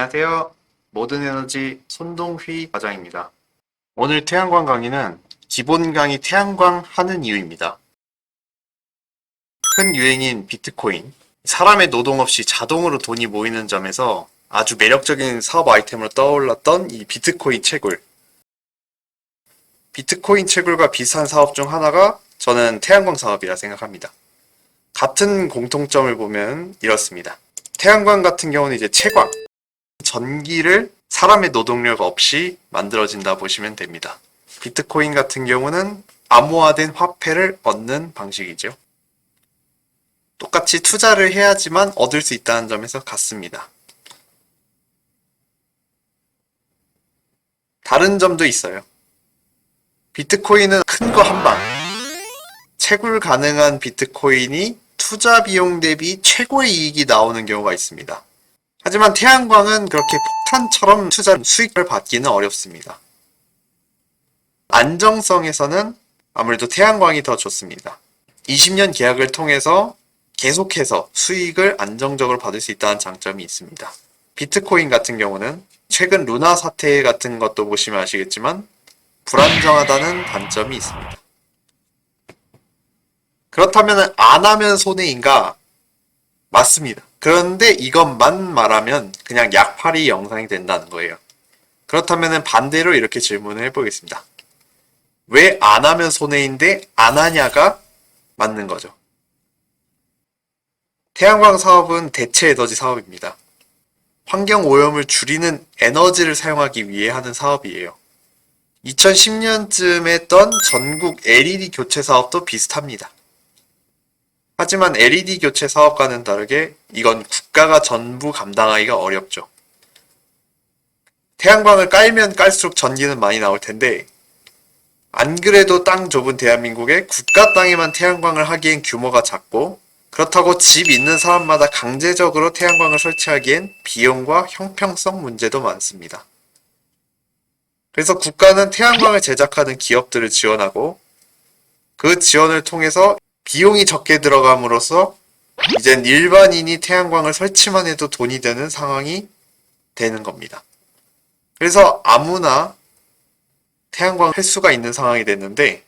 안녕하세요. 모든에너지 손동휘 과장입니다. 오늘 태양광 강의는 기본 강의 태양광 하는 이유입니다. 큰 유행인 비트코인, 사람의 노동 없이 자동으로 돈이 모이는 점에서 아주 매력적인 사업 아이템으로 떠올랐던 이 비트코인 채굴. 비트코인 채굴과 비슷한 사업 중 하나가 저는 태양광 사업이라 생각합니다. 같은 공통점을 보면 이렇습니다. 태양광 같은 경우는 이제 채광, 전기를 사람의 노동력 없이 만들어진다 보시면 됩니다. 비트코인 같은 경우는 암호화된 화폐를 얻는 방식이죠. 똑같이 투자를 해야지만 얻을 수 있다는 점에서 같습니다. 다른 점도 있어요. 비트코인은 큰 거 한 방. 채굴 가능한 비트코인이 투자 비용 대비 최고의 이익이 나오는 경우가 있습니다. 하지만 태양광은 그렇게 폭탄처럼 투자 수익을 받기는 어렵습니다. 안정성에서는 아무래도 태양광이 더 좋습니다. 20년 계약을 통해서 계속해서 수익을 안정적으로 받을 수 있다는 장점이 있습니다. 비트코인 같은 경우는 최근 루나 사태 같은 것도 보시면 아시겠지만 불안정하다는 단점이 있습니다. 그렇다면 안 하면 손해인가? 맞습니다. 그런데 이것만 말하면 그냥 약팔이 영상이 된다는 거예요. 그렇다면 반대로 이렇게 질문을 해보겠습니다. 왜 안 하면 손해인데 안 하냐가 맞는 거죠. 태양광 사업은 대체 에너지 사업입니다. 환경 오염을 줄이는 에너지를 사용하기 위해 하는 사업이에요. 2010년쯤에 했던 전국 LED 교체 사업도 비슷합니다. 하지만 LED 교체 사업과는 다르게 이건 국가가 전부 감당하기가 어렵죠. 태양광을 깔면 깔수록 전기는 많이 나올 텐데 안 그래도 땅 좁은 대한민국에 국가 땅에만 태양광을 하기엔 규모가 작고 그렇다고 집 있는 사람마다 강제적으로 태양광을 설치하기엔 비용과 형평성 문제도 많습니다. 그래서 국가는 태양광을 제작하는 기업들을 지원하고 그 지원을 통해서 비용이 적게 들어감으로써 이젠 일반인이 태양광을 설치만 해도 돈이 되는 상황이 되는 겁니다. 그래서 아무나 태양광을 할 수가 있는 상황이 됐는데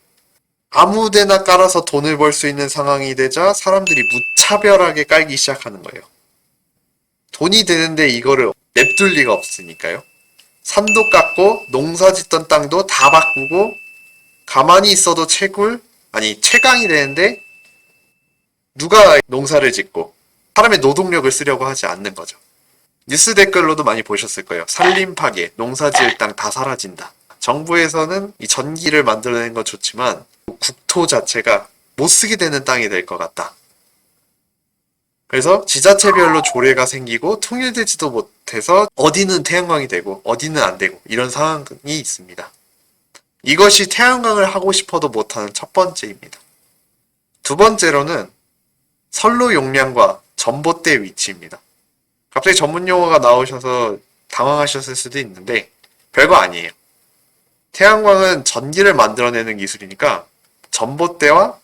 아무데나 깔아서 돈을 벌 수 있는 상황이 되자 사람들이 무차별하게 깔기 시작하는 거예요. 돈이 되는데 이거를 냅둘 리가 없으니까요. 산도 깎고 농사 짓던 땅도 다 바꾸고 가만히 있어도 채광이 되는데 누가 농사를 짓고 사람의 노동력을 쓰려고 하지 않는 거죠. 뉴스 댓글로도 많이 보셨을 거예요. 산림 파괴, 농사 지을 땅 다 사라진다. 정부에서는 이 전기를 만들어내는 건 좋지만 국토 자체가 못 쓰게 되는 땅이 될 것 같다. 그래서 지자체별로 조례가 생기고 통일되지도 못해서 어디는 태양광이 되고 어디는 안 되고 이런 상황이 있습니다. 이것이 태양광을 하고 싶어도 못하는 첫 번째입니다. 두 번째로는 선로 용량과 전봇대 위치입니다. 갑자기 전문 용어가 나오셔서 당황하셨을 수도 있는데 별거 아니에요. 태양광은 전기를 만들어내는 기술이니까 전봇대와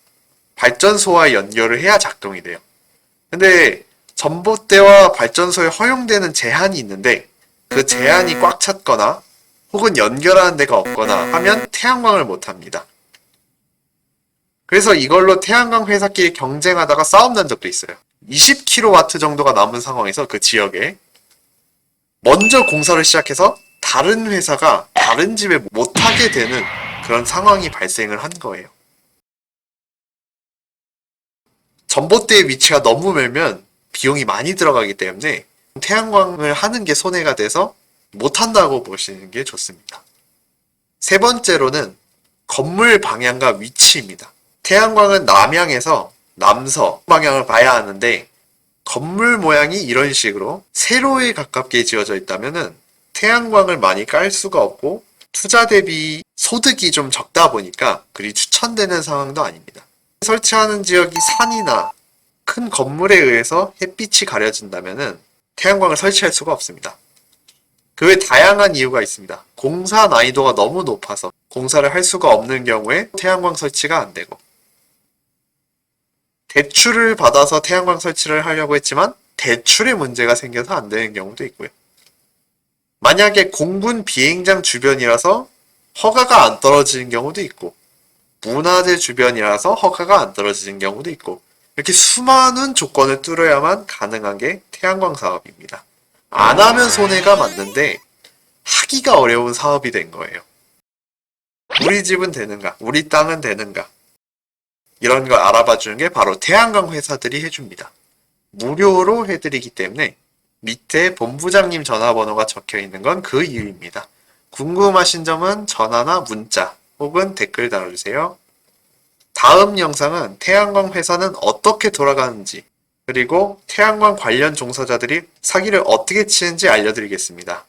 발전소와 연결을 해야 작동이 돼요. 근데 전봇대와 발전소에 허용되는 제한이 있는데 그 제한이 꽉 찼거나 혹은 연결하는 데가 없거나 하면 태양광을 못합니다. 그래서 이걸로 태양광 회사끼리 경쟁하다가 싸움 난 적도 있어요. 20kW 정도가 남은 상황에서 그 지역에 먼저 공사를 시작해서 다른 회사가 다른 집에 못하게 되는 그런 상황이 발생을 한 거예요. 전봇대의 위치가 너무 멀면 비용이 많이 들어가기 때문에 태양광을 하는 게 손해가 돼서 못한다고 보시는 게 좋습니다. 세 번째로는 건물 방향과 위치입니다. 태양광은 남향에서 남서 방향을 봐야 하는데 건물 모양이 이런 식으로 세로에 가깝게 지어져 있다면 태양광을 많이 깔 수가 없고 투자 대비 소득이 좀 적다 보니까 그리 추천되는 상황도 아닙니다. 설치하는 지역이 산이나 큰 건물에 의해서 햇빛이 가려진다면 태양광을 설치할 수가 없습니다. 그 외 다양한 이유가 있습니다. 공사 난이도가 너무 높아서 공사를 할 수가 없는 경우에 태양광 설치가 안 되고 대출을 받아서 태양광 설치를 하려고 했지만 대출에 문제가 생겨서 안 되는 경우도 있고요. 만약에 공군 비행장 주변이라서 허가가 안 떨어지는 경우도 있고, 문화재 주변이라서 허가가 안 떨어지는 경우도 있고, 이렇게 수많은 조건을 뚫어야만 가능한 게 태양광 사업입니다. 안 하면 손해가 맞는데 하기가 어려운 사업이 된 거예요. 우리 집은 되는가? 우리 땅은 되는가? 이런 걸 알아봐 주는 게 바로 태양광 회사들이 해줍니다. 무료로 해드리기 때문에 밑에 본부장님 전화번호가 적혀 있는 건 그 이유입니다. 궁금하신 점은 전화나 문자 혹은 댓글 달아주세요. 다음 영상은 태양광 회사는 어떻게 돌아가는지, 그리고 태양광 관련 종사자들이 사기를 어떻게 치는지 알려드리겠습니다.